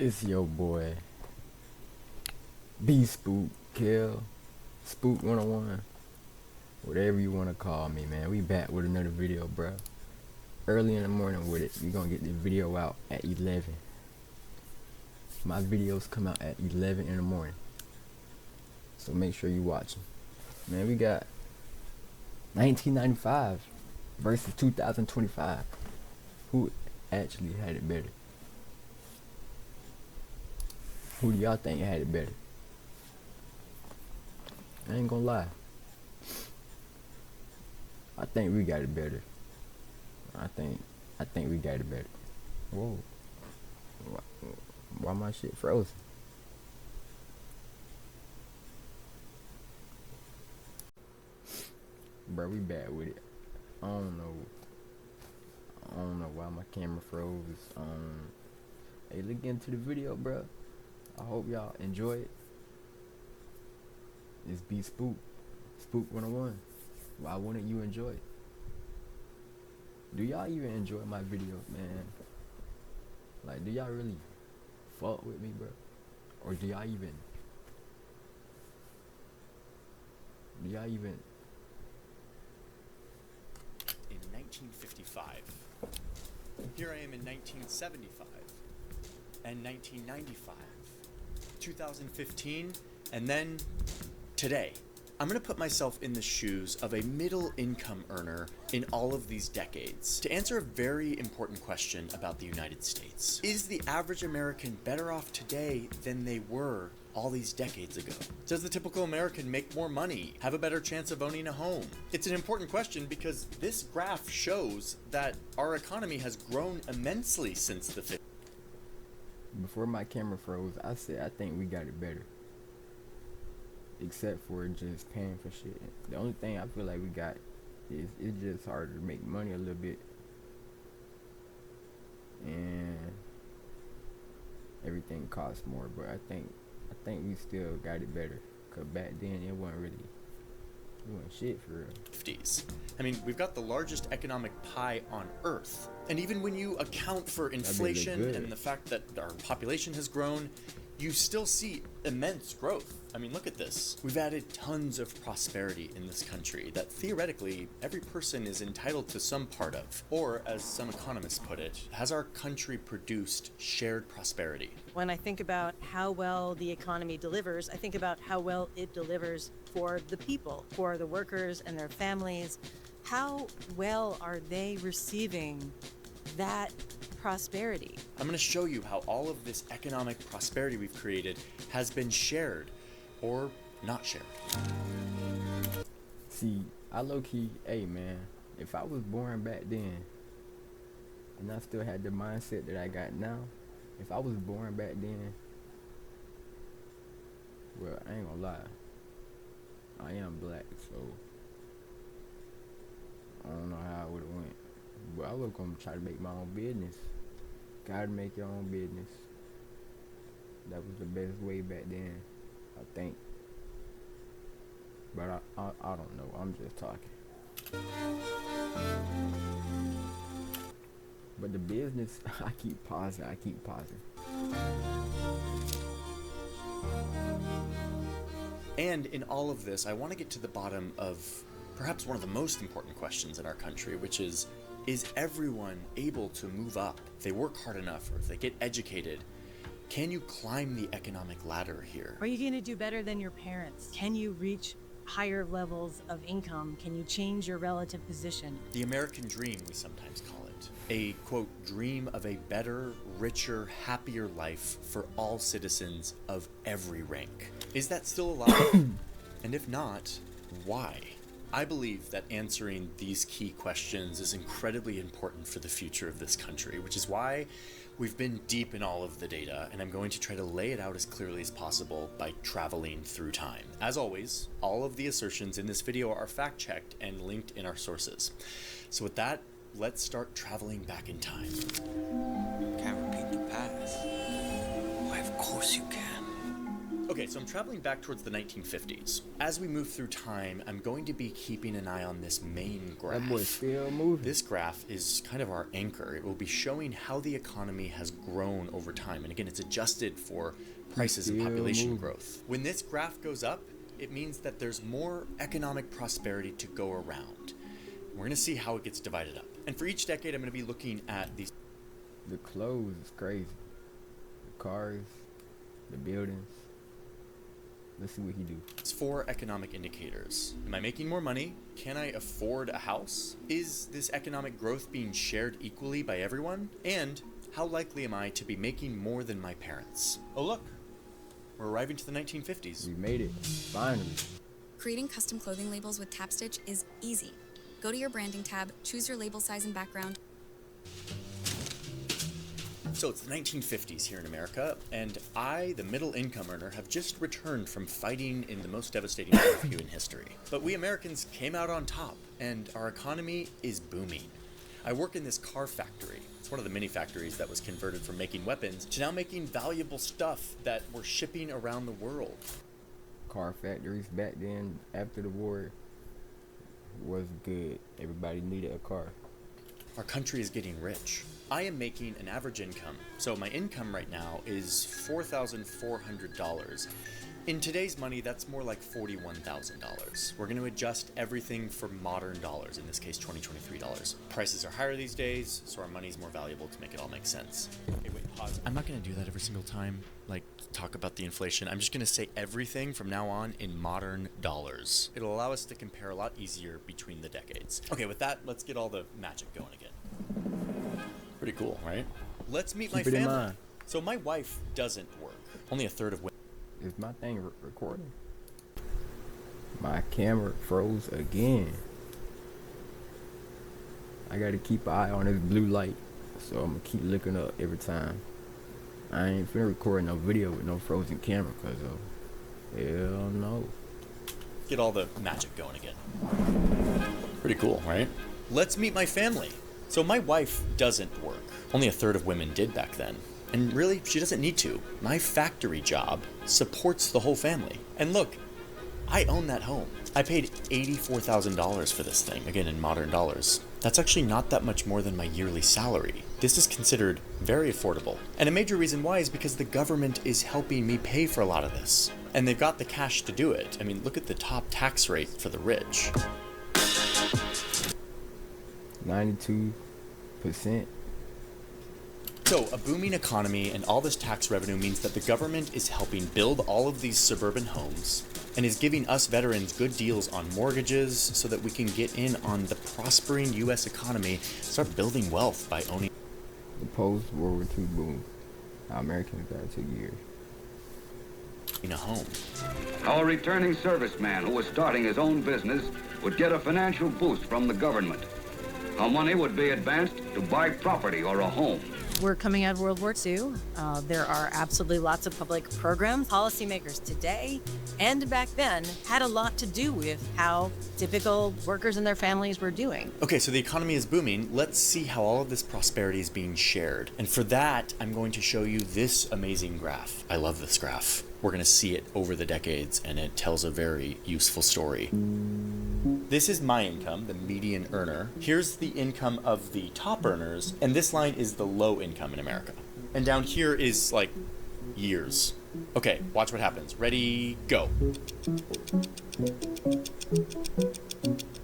It's your boy, B Spook, Kill, Spook 101, whatever you want to call me, man. We back with another video, bro. Early in the morning with it. We gonna get the video out at 11. My videos come out at 11 in the morning. So make sure you watch them. Man, we got 1995 versus 2025. Who actually had it better? Who do y'all think had it better? I ain't gonna lie. I think we got it better. I think we got it better. Whoa. Why my shit frozen? Bro, we bad with it. I don't know why my camera froze. Hey, look into the video, bro. I hope y'all enjoy it. It's B Spook, Spook 101. Why wouldn't you enjoy it? Do y'all even enjoy my videos, man? Like, do y'all really fuck with me, bro? Or do y'all even in 1955. Here I am in 1975 and 1995, 2015, and then today. I'm gonna put myself in the shoes of a middle income earner in all of these decades to answer a very important question about the United States. Is the average American better off today than they were all these decades ago? Does the typical American make more money, have a better chance of owning a home? It's an important question because this graph shows that our economy has grown immensely since the 50s. Before my camera froze, I said I think we got it better. Except for just paying for shit. The only thing I feel like we got is it's just harder to make money a little bit. And everything costs more, but I think we still got it better. Cause back then it wasn't shit for real. 50s. I mean, we've got the largest economic pie on Earth. And even when you account for inflation and the fact that our population has grown, you still see immense growth. I mean, look at this. We've added tons of prosperity in this country that theoretically every person is entitled to some part of. Or, as some economists put it, has our country produced shared prosperity? When I think about how well the economy delivers, I think about how well it delivers for the people, for the workers and their families. How well are they receiving that prosperity? I'm going to show you how all of this economic prosperity we've created has been shared or not shared. See, I low-key, hey man, if I was born back then and I still had the mindset that I got now, if I was born back then, well, I ain't gonna lie, I am black, so I don't know how it would've went. But I was gonna try to make my own business. Gotta make your own business. That was the best way back then, I think. But I don't know. I'm just talking. But the business, I keep pausing. And in all of this, I want to get to the bottom of perhaps one of the most important questions in our country, which is everyone able to move up? If they work hard enough or if they get educated, can you climb the economic ladder here? Are you going to do better than your parents? Can you reach higher levels of income? Can you change your relative position? The American dream, we sometimes call it. A, quote, dream of a better, richer, happier life for all citizens of every rank. Is that still alive? And if not, why? I believe that answering these key questions is incredibly important for the future of this country, which is why we've been deep in all of the data, and I'm going to try to lay it out as clearly as possible by traveling through time. As always, all of the assertions in this video are fact-checked and linked in our sources. So with that, let's start traveling back in time. Can't repeat the past. Why, of course you can. Okay, Okay, so I'm traveling back towards the 1950s. As we move through time, I'm going to be keeping an eye on this main graph. That boy still moving. This graph is kind of our anchor. It will be showing how the economy has grown over time. And again, it's adjusted for prices and population growth. When this graph goes up, it means that there's more economic prosperity to go around. We're going to see how it gets divided up. And for each decade, I'm going to be looking at these. The clothes is crazy. The cars, the buildings. Let's see what he do. It's 4 economic indicators. Am I making more money? Can I afford a house? Is this economic growth being shared equally by everyone? And how likely am I to be making more than my parents? Oh look, we're arriving to the 1950s. We made it, finally. Creating custom clothing labels with TapStitch is easy. Go to your branding tab, choose your label size and background. So it's the 1950s here in America, and I, the middle income earner, have just returned from fighting in the most devastating curfew in history. But we Americans came out on top, and our economy is booming. I work in this car factory. It's one of the many factories that was converted from making weapons to now making valuable stuff that we're shipping around the world. Car factories back then, after the war, was good. Everybody needed a car. Our country is getting rich. I am making an average income. So my income right now is $4,400. In today's money, that's more like $41,000. We're going to adjust everything for modern dollars, in this case, 2023 dollars. Prices are higher these days, so our money's more valuable to make it all make sense. Okay, wait, pause. I'm not going to do that every single time, like talk about the inflation. I'm just going to say everything from now on in modern dollars. It'll allow us to compare a lot easier between the decades. Okay, with that, let's get all the magic going again. Pretty cool, right? Let's meet my Keep it in family. mind. So my wife doesn't work. Only a third of women. Is my thing recording? My camera froze again. I gotta keep an eye on this blue light, so I'm gonna keep looking up every time. I ain't finna record no video with no frozen camera, cause hell no. Get all the magic going again. Pretty cool, right? Let's meet my family. So my wife doesn't work. Only a third of women did back then. And really, she doesn't need to. My factory job supports the whole family. And look, I own that home. I paid $84,000 for this thing, again in modern dollars. That's actually not that much more than my yearly salary. This is considered very affordable. And a major reason why is because the government is helping me pay for a lot of this. And they've got the cash to do it. I mean, look at the top tax rate for the rich. 92%. So, a booming economy and all this tax revenue means that the government is helping build all of these suburban homes and is giving us veterans good deals on mortgages so that we can get in on the prospering U.S. economy, start building wealth by owning The post-World War II boom. How Americans got it took years. a home. Our returning serviceman who was starting his own business would get a financial boost from the government. How money would be advanced to buy property or a home. We're coming out of World War II. There are absolutely lots of public programs. Policymakers today and back then had a lot to do with how typical workers and their families were doing. Okay, so the economy is booming. Let's see how all of this prosperity is being shared. And for that, I'm going to show you this amazing graph. I love this graph. We're going to see it over the decades, and it tells a very useful story. This is my income, the median earner. Here's the income of the top earners, and this line is the low income in America. And down here is like years. Okay, watch what happens. Ready, go.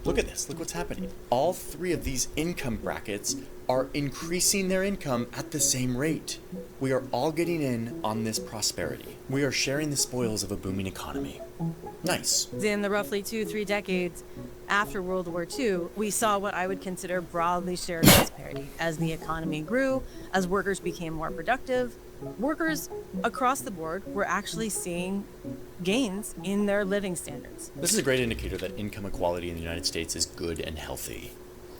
Look at this, look what's happening. All 3 of these income brackets are increasing their income at the same rate. We are all getting in on this prosperity. We are sharing the spoils of a booming economy. Nice. In the roughly 2-3 decades after World War II, we saw what I would consider broadly shared prosperity. As the economy grew, as workers became more productive, workers across the board were actually seeing gains in their living standards. This is a great indicator that income equality in the United States is good and healthy.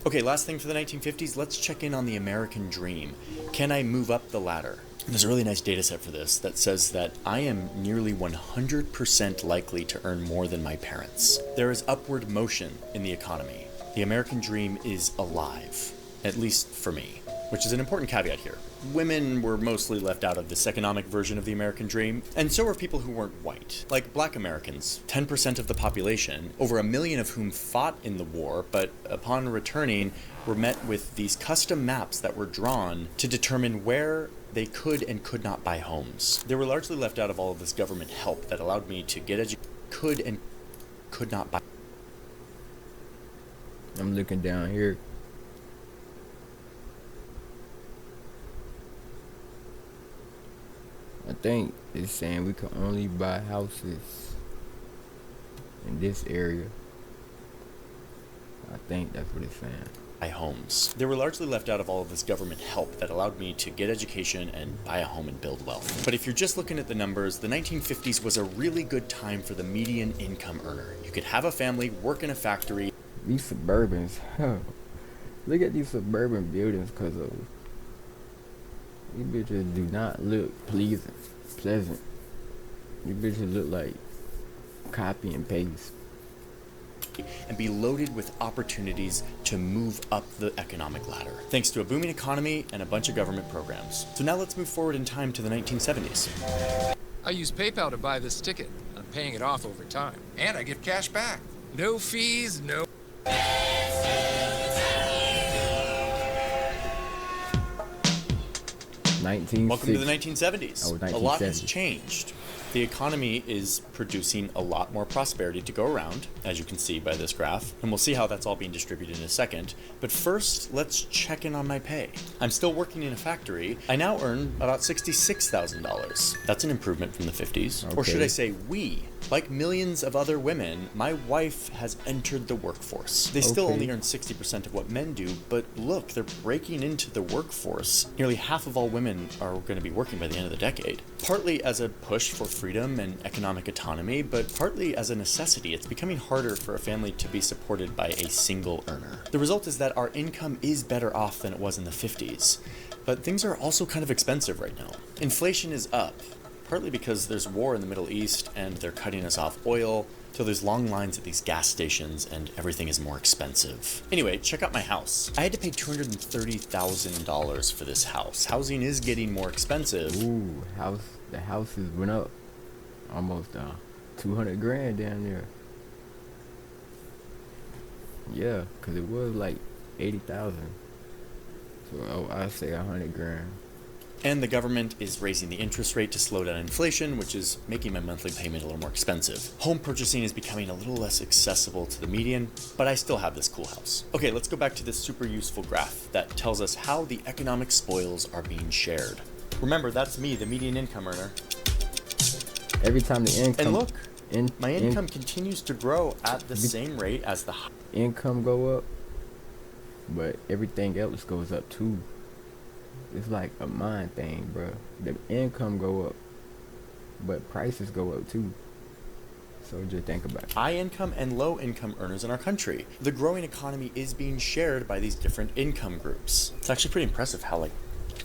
Okay, last thing for the 1950s, let's check in on the American dream. Can I move up the ladder? There's a really nice data set for this that says that I am nearly 100% likely to earn more than my parents. There is upward motion in the economy. The American dream is alive, at least for me, which is an important caveat here. women were mostly left out of this economic version of the American dream, and so were people who weren't white, like black Americans, 10% of the population, over 1 million of whom fought in the war, but upon returning were met with these custom maps that were drawn to determine where they could and could not buy homes. They were largely left out of all of this government help that allowed me to get could and could not buy. I'm looking down here. I think it's saying we can only buy houses in this area. I think that's what it's saying. Homes. They were largely left out of all of this government help that allowed me to get education and buy a home and build wealth. But if you're just looking at the numbers, the 1950s was a really good time for the median income earner. You could have a family, work in a factory. These Suburbans, look at these suburban buildings, cause of these bitches do not look pleasant, pleasant. These bitches look like copy and paste. And be loaded with opportunities to move up the economic ladder, thanks to a booming economy and a bunch of government programs. So now let's move forward in time to the 1970s. I use PayPal to buy this ticket. I'm paying it off over time. And I get cash back. No fees, no... Welcome to the 1970s. Oh, 1970. A lot has changed. The economy is producing a lot more prosperity to go around, as you can see by this graph, and we'll see how that's all being distributed in a second. But first, let's check in on my pay. I'm still working in a factory. I now earn about $66,000. That's an improvement from the 50s. Okay. Or should I say we? Like millions of other women, my wife has entered the workforce. They still Okay. only earn 60% of what men do, but look, they're breaking into the workforce. Nearly half of all women are going to be working by the end of the decade. Partly as a push for freedom and economic autonomy, but partly as a necessity. It's becoming harder for a family to be supported by a single earner. The result is that our income is better off than it was in the 50s, but things are also kind of expensive right now. Inflation is up, partly because there's war in the Middle East and they're cutting us off oil, so there's long lines at these gas stations and everything is more expensive. Anyway, check out my house. I had to pay $230,000 for this house. Housing is getting more expensive. Ooh, the houses went up almost 200 grand down there. Yeah, cause it was like 80,000. So I say 100 grand. And the government is raising the interest rate to slow down inflation, which is making my monthly payment a little more expensive. Home purchasing is becoming a little less accessible to the median, but I still have this cool house. Okay, let's go back to this super useful graph that tells us how the economic spoils are being shared. Remember, that's me, the median income earner. Every time the income And look, my income continues to grow at the same rate as the income go up, but everything else goes up too. It's like a mind thing, bro. The income go up, but prices go up too. So just think about it. high income and low income earners in our country. The growing economy is being shared by these different income groups. It's actually pretty impressive how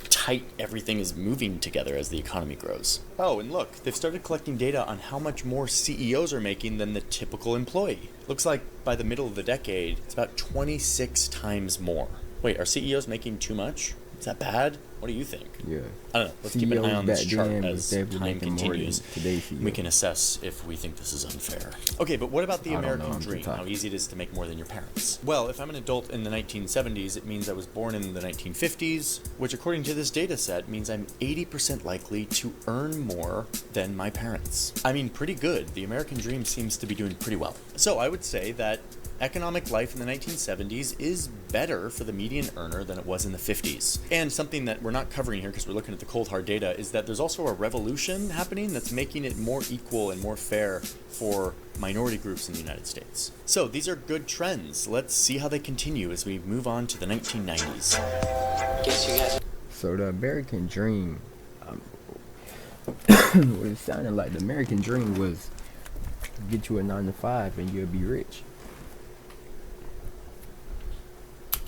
tight everything is moving together as the economy grows. Oh, and look, they've started collecting data on how much more CEOs are making than the typical employee. Looks like by the middle of the decade, it's about 26 times more. Wait, are CEOs making too much? Is that bad? What do you think? Yeah. I don't know. Let's keep an eye on this back chart then as was definitely time making more than continues. today's CEO. We can assess if we think this is unfair. Okay, but what about the I don't know, American I'm too dream? tired. How easy it is to make more than your parents? Well, if I'm an adult in the 1970s, it means I was born in the 1950s, which according to this data set means I'm 80% likely to earn more than my parents. I mean, pretty good. The American dream seems to be doing pretty well. So I would say that economic life in the 1970s is better for the median earner than it was in the 50s. And something that we're not covering here because we're looking at the cold hard data is that there's also a revolution happening that's making it more equal and more fair for minority groups in the United States. So these are good trends. Let's see how they continue as we move on to the 1990s. So the American dream, what it sounded like, the American dream was get you a 9 to 5 and you'll be rich.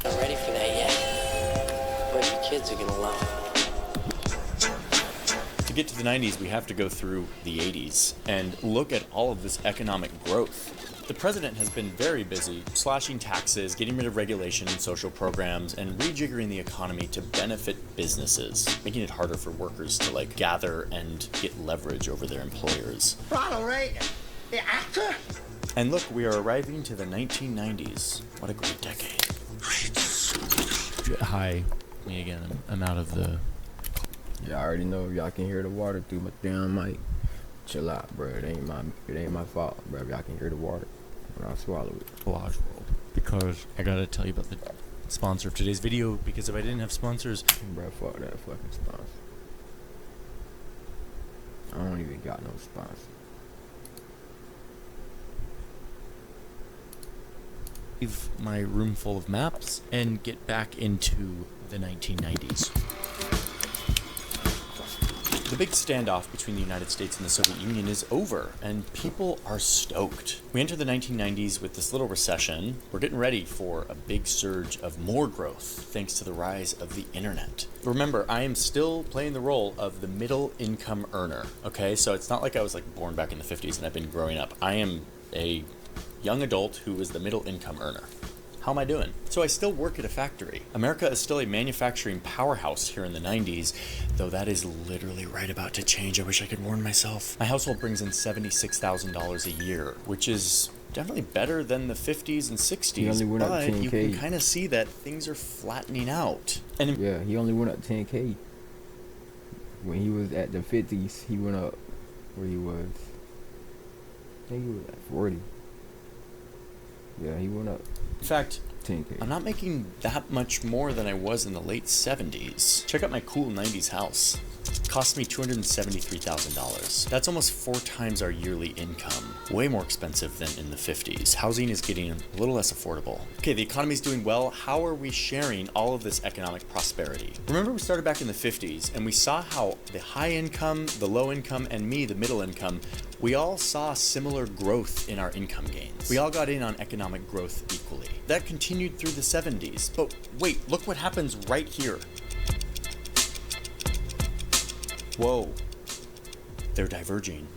Not ready for that yet, but your kids are gonna love it. To get to the 90s, we have to go through the 80s and look at all of this economic growth. The president has been very busy slashing taxes, getting rid of regulation and social programs, and rejiggering the economy to benefit businesses, making it harder for workers to like gather and get leverage over their employers. Ronald Reagan, the actor? And look, we are arriving to the 1990s. What a great decade. Hi, me again. I'm out of the... Y'all already know if y'all can hear the water through my damn mic. Chill out, bro. It ain't my fault, bro. If y'all can hear the water when I swallow it. Collage World. Because I gotta tell you about the sponsor of today's video, because if I didn't have sponsors... Bro, fuck that fucking sponsor. I don't even got no sponsor. Leave my room full of maps and get back into the 1990s. The big standoff between the United States and the Soviet Union is over, and people are stoked. We enter the 1990s with this little recession. We're getting ready for a big surge of more growth thanks to the rise of the internet. Remember, I am still playing the role of the middle income earner, okay? So it's not like I was like born back in the 50s and I've been growing up. I am a young adult who is the middle income earner. How am I doing? So I still work at a factory. America is still a manufacturing powerhouse here in the 90s, though that is literally right about to change. I wish I could warn myself. My household brings in $76,000 a year, which is definitely better than the 50s and 60s, but you can kind of see that things are flattening out. And yeah, he only went up 10K. When he was at the 50s, he went up where he was. I think he was at 40. Yeah, he went up. In fact, 10K. I'm not making that much more than I was in the late 70s. Check out my cool 90s house. It cost me $273,000. That's almost 4 times our yearly income. Way more expensive than in the 50s. Housing is getting a little less affordable. Okay, the economy's doing well. How are we sharing all of this economic prosperity? Remember, we started back in the 50s and we saw how the high income, the low income, and me, the middle income, we all saw similar growth in our income gains. We all got in on economic growth equally. That continued through the 70s. But wait, look what happens right here. Whoa, they're diverging.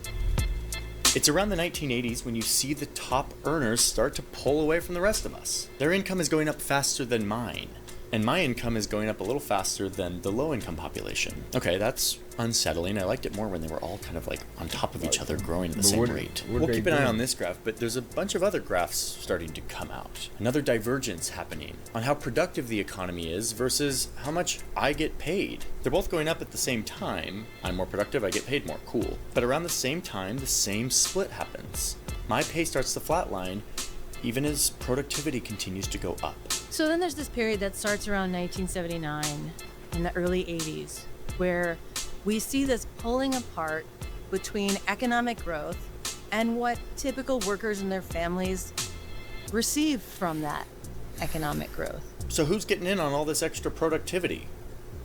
It's around the 1980s when you see the top earners start to pull away from the rest of us. Their income is going up faster than mine, and my income is going up a little faster than the low income population. Okay, that's unsettling. I liked it more when they were all kind of like on top of each other, growing at the same rate. We'll keep an eye on this graph, but there's a bunch of other graphs starting to come out. Another divergence happening on how productive the economy is versus how much I get paid. They're both going up at the same time. I'm more productive, I get paid more, cool. But around the same time, the same split happens. My pay starts to flatline, even as productivity continues to go up. So then there's this period that starts around 1979 in the early 80s, where we see this pulling apart between economic growth and what typical workers and their families receive from that economic growth. So who's getting in on all this extra productivity?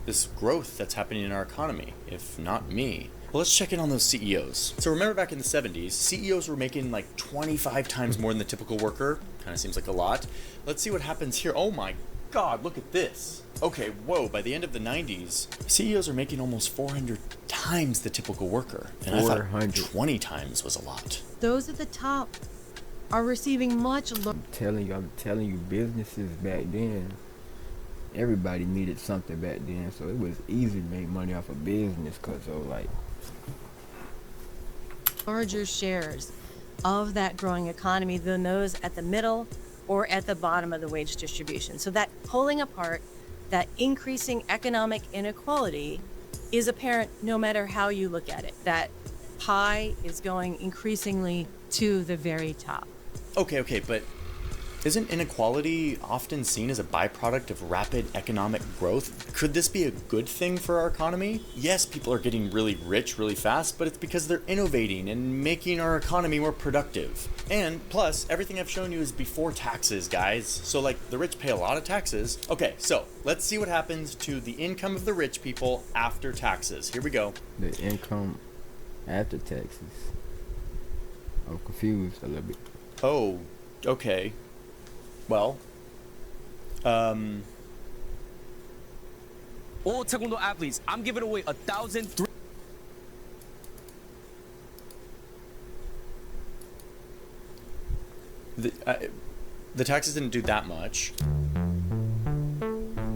This growth that's happening in our economy, if not me? Well, let's check in on those CEOs. So remember back in the 70s, CEOs were making like 25 times more than the typical worker. Kind of seems like a lot. Let's see what happens here. Oh my God, look at this. Okay, whoa, by the end of the 90s, CEOs are making almost 400 times the typical worker. And I thought 20 times was a lot. Those at the top are receiving much lower. I'm telling you, businesses back then, everybody needed something back then, so it was easy to make money off of business, because of like larger shares of that growing economy than those at the middle or at the bottom of the wage distribution. So that pulling apart, that increasing economic inequality is apparent no matter how you look at it. That pie is going increasingly to the very top. Okay, but isn't inequality often seen as a byproduct of rapid economic growth? Could this be a good thing for our economy? Yes, people are getting really rich really fast, but it's because they're innovating and making our economy more productive. And plus, everything I've shown you is before taxes, guys. So like, the rich pay a lot of taxes. Okay, so let's see what happens to the income of the rich people after taxes. Here we go. The income after taxes. I'm confused a little bit. Oh, okay. Well, all Taekwondo athletes, I'm giving away 1,000. the taxes didn't do that much.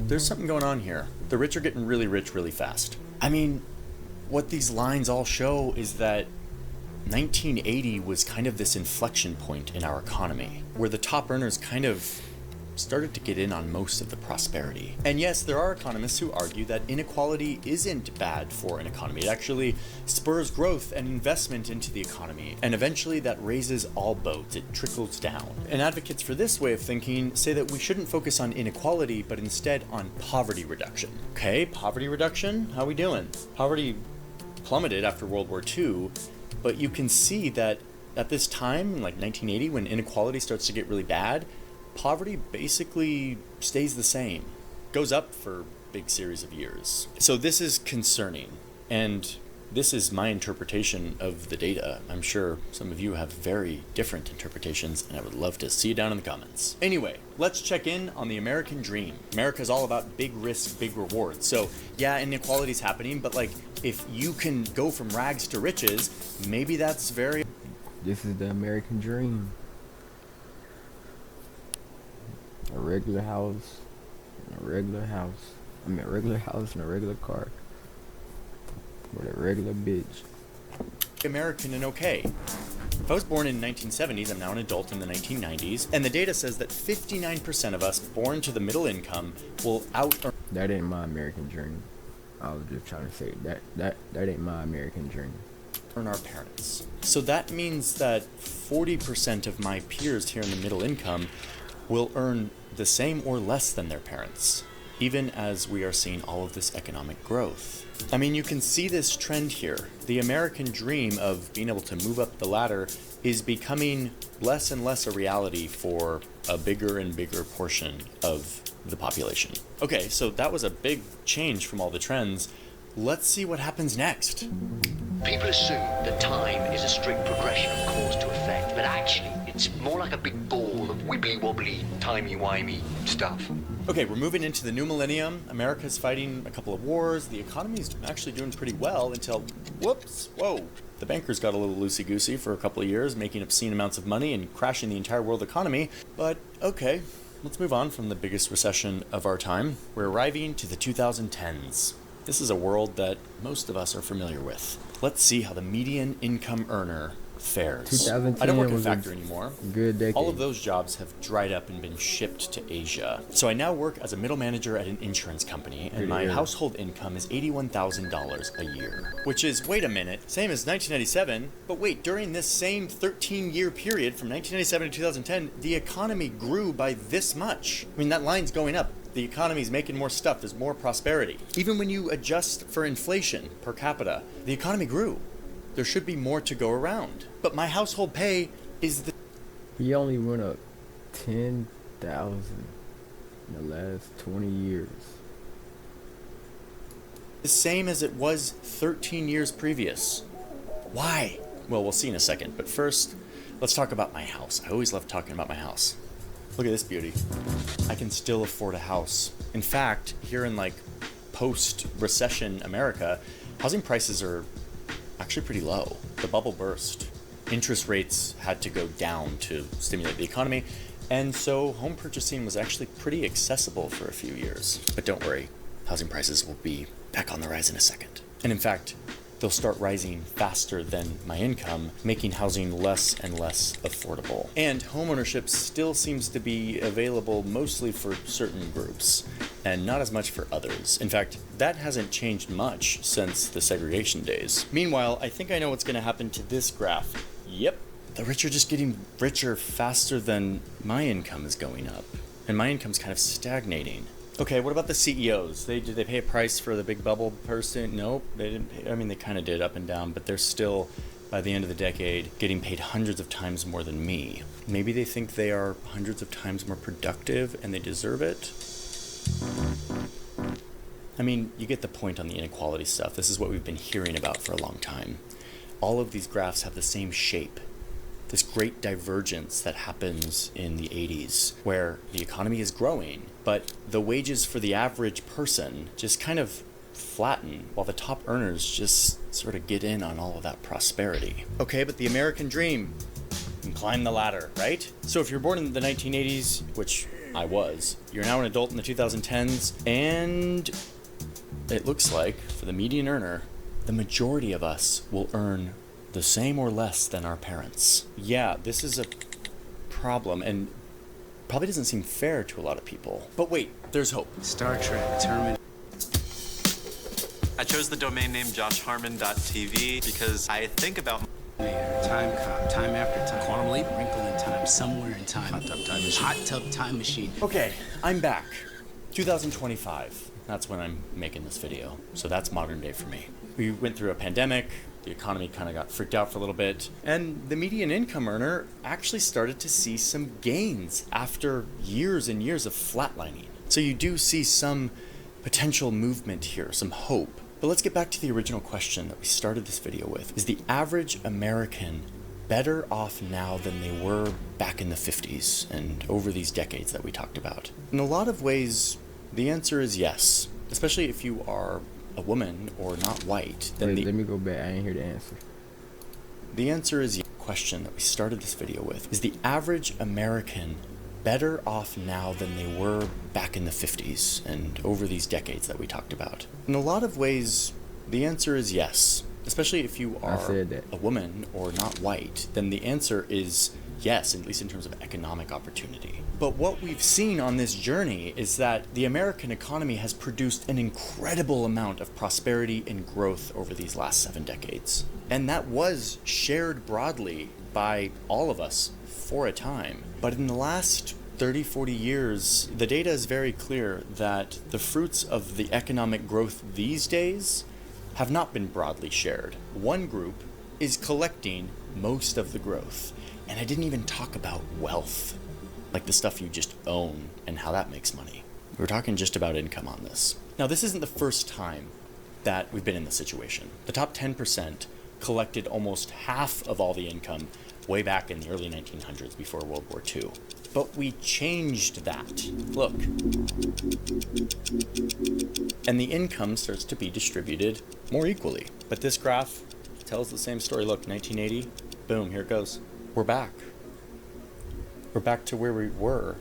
There's something going on here. The rich are getting really rich really fast. I mean, what these lines all show is that 1980 was kind of this inflection point in our economy, where the top earners kind of started to get in on most of the prosperity. And yes, there are economists who argue that inequality isn't bad for an economy. It actually spurs growth and investment into the economy, and eventually that raises all boats. It trickles down. And advocates for this way of thinking say that we shouldn't focus on inequality, but instead on poverty reduction. Okay, poverty reduction? How we doing? Poverty plummeted after World War II, but you can see that at this time, like 1980, when inequality starts to get really bad, poverty basically stays the same, goes up for a big series of years. So this is concerning, and this is my interpretation of the data. I'm sure some of you have very different interpretations, and I would love to see you down in the comments. Anyway, let's check in on the American dream. America's all about big risks, big rewards. So yeah, inequality's happening, but like, if you can go from rags to riches, maybe that's very... This is the American dream. A regular house, a regular house. I mean, a regular house and a regular car. With a regular bitch. American and okay. If I was born in the 1970s, I'm now an adult in the 1990s, and the data says that 59% of us born to the middle income will out-earn... That ain't my American dream. I was just trying to say that ain't my American dream. ...earn our parents. So that means that 40% of my peers here in the middle income will earn the same or less than their parents, even as we are seeing all of this economic growth. I mean, you can see this trend here. The American dream of being able to move up the ladder is becoming less and less a reality for a bigger and bigger portion of the population. Okay, so that was a big change from all the trends. Let's see what happens next. People assume that time is a strict progression of cause to effect, but actually it's more like a big ball of wibbly-wobbly, timey-wimey stuff. Okay, we're moving into the new millennium. America's fighting a couple of wars. The economy's actually doing pretty well until, whoops, whoa. The bankers got a little loosey-goosey for a couple of years, making obscene amounts of money and crashing the entire world economy. But, okay, let's move on from the biggest recession of our time. We're arriving to the 2010s. This is a world that most of us are familiar with. Let's see how the median income earner fares. 2010 I don't work in a was factory anymore. Good decade. All of those jobs have dried up and been shipped to Asia. So I now work as a middle manager at an insurance company, and my household income is $81,000 a year. Which is, wait a minute, same as 1997, but wait, during this same 13-year period from 1997 to 2010, the economy grew by this much. I mean, that line's going up. The economy's making more stuff, there's more prosperity. Even when you adjust for inflation per capita, the economy grew. There should be more to go around. But my household pay is the... He only went up 10,000 in the last 20 years. The same as it was 13 years previous. Why? Well, we'll see in a second, but first, let's talk about my house. I always love talking about my house. Look at this beauty. I can still afford a house. In fact, here in like post-recession America, housing prices are actually pretty low. The bubble burst. Interest rates had to go down to stimulate the economy, and so home purchasing was actually pretty accessible for a few years. But don't worry, housing prices will be back on the rise in a second. And in fact, they'll start rising faster than my income, making housing less and less affordable. And homeownership still seems to be available mostly for certain groups, and not as much for others. In fact, that hasn't changed much since the segregation days. Meanwhile, I think I know what's going to happen to this graph. Yep, the rich are just getting richer faster than my income is going up, and my income's kind of stagnating. Okay, what about the CEOs? Did they pay a price for the big bubble person? Nope, they didn't pay. I mean, they kind of did up and down, but they're still, by the end of the decade, getting paid hundreds of times more than me. Maybe they think they are hundreds of times more productive and they deserve it? I mean, you get the point on the inequality stuff. This is what we've been hearing about for a long time. All of these graphs have the same shape. This great divergence that happens in the 80s, where the economy is growing, but the wages for the average person just kind of flatten, while the top earners just sort of get in on all of that prosperity. Okay, but the American dream, and climb the ladder, right? So if you're born in the 1980s, which I was, you're now an adult in the 2010s, and it looks like, for the median earner, the majority of us will earn the same or less than our parents. Yeah, this is a problem, and probably doesn't seem fair to a lot of people. But wait, there's hope. Star Trek, Terminator. I chose the domain name joshharmon.tv because I think about Time cop, time after time. Quantum leap, wrinkle in time, somewhere in time. Hot tub time machine. Hot tub time machine. Okay, I'm back. 2025. That's when I'm making this video. So that's modern day for me. We went through a pandemic. The economy kind of got freaked out for a little bit. And the median income earner actually started to see some gains after years and years of flatlining. So you do see some potential movement here, some hope. But let's get back to the original question that we started this video with. Is the average American better off now than they were back in the 50s and over these decades that we talked about? In a lot of ways, the answer is yes, especially if you are a woman or not white. Then Wait, let me go back. I ain't hear the answer. The answer is yes. Question that we started this video with. Is the average American better off now than they were back in the 50s and over these decades that we talked about? In a lot of ways, the answer is yes, especially if you are a woman or not white. Then the answer is yes, at least in terms of economic opportunity. But what we've seen on this journey is that the American economy has produced an incredible amount of prosperity and growth over these last 7 decades. And that was shared broadly by all of us for a time. But in the last 30, 40 years, the data is very clear that the fruits of the economic growth these days have not been broadly shared. One group is collecting most of the growth. And I didn't even talk about wealth, like the stuff you just own and how that makes money. We're talking just about income on this. Now, this isn't the first time that we've been in this situation. The top 10% collected almost half of all the income way back in the early 1900s before World War II. But we changed that. Look. And the income starts to be distributed more equally. But this graph tells the same story. Look, 1980, boom, here it goes. We're back. We're back to where we were.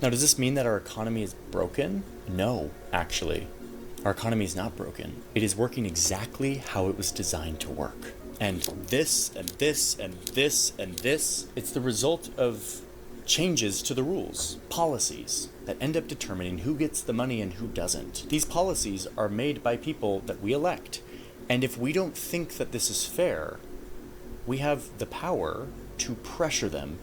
Now, does this mean that our economy is broken? No, actually. Our economy is not broken. It is working exactly how it was designed to work. And this, and this, and this, and this, it's the result of changes to the rules, policies that end up determining who gets the money and who doesn't. These policies are made by people that we elect. And if we don't think that this is fair, we have the power to pressure them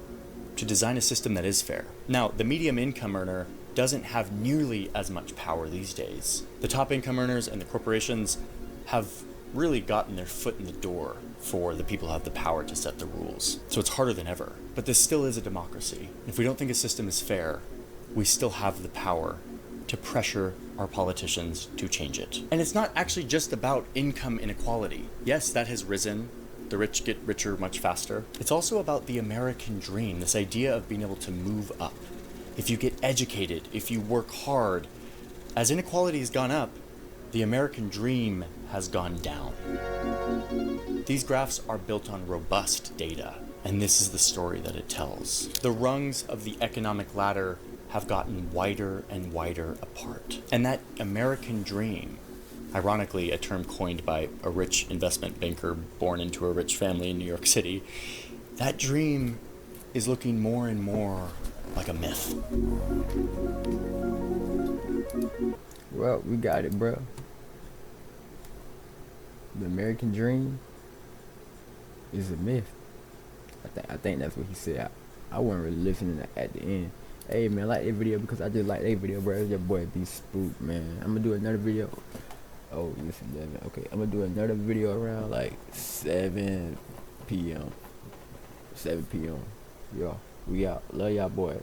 to design a system that is fair. Now, the medium income earner doesn't have nearly as much power these days. The top income earners and the corporations have really gotten their foot in the door for the people who have the power to set the rules. So it's harder than ever. But this still is a democracy. If we don't think a system is fair, we still have the power to pressure our politicians to change it. And it's not actually just about income inequality. Yes, that has risen. The rich get richer much faster. It's also about the American dream, this idea of being able to move up. If you get educated, if you work hard, as inequality has gone up, the American dream has gone down. These graphs are built on robust data, and this is the story that it tells. The rungs of the economic ladder have gotten wider and wider apart. And that American dream, ironically a term coined by a rich investment banker born into a rich family in New York City, that dream is looking more and more like a myth. Well, we got it, bro. The American dream is a myth. I think that's what he said. I wasn't really listening at the end. Hey man, like that video because I just like that video, bro. It's your boy B Spook, man. I'm gonna do another video. Oh, listen, Devin. Okay, I'm gonna do another video around like 7 p.m. 7 p.m. Y'all, we out. Love y'all boys.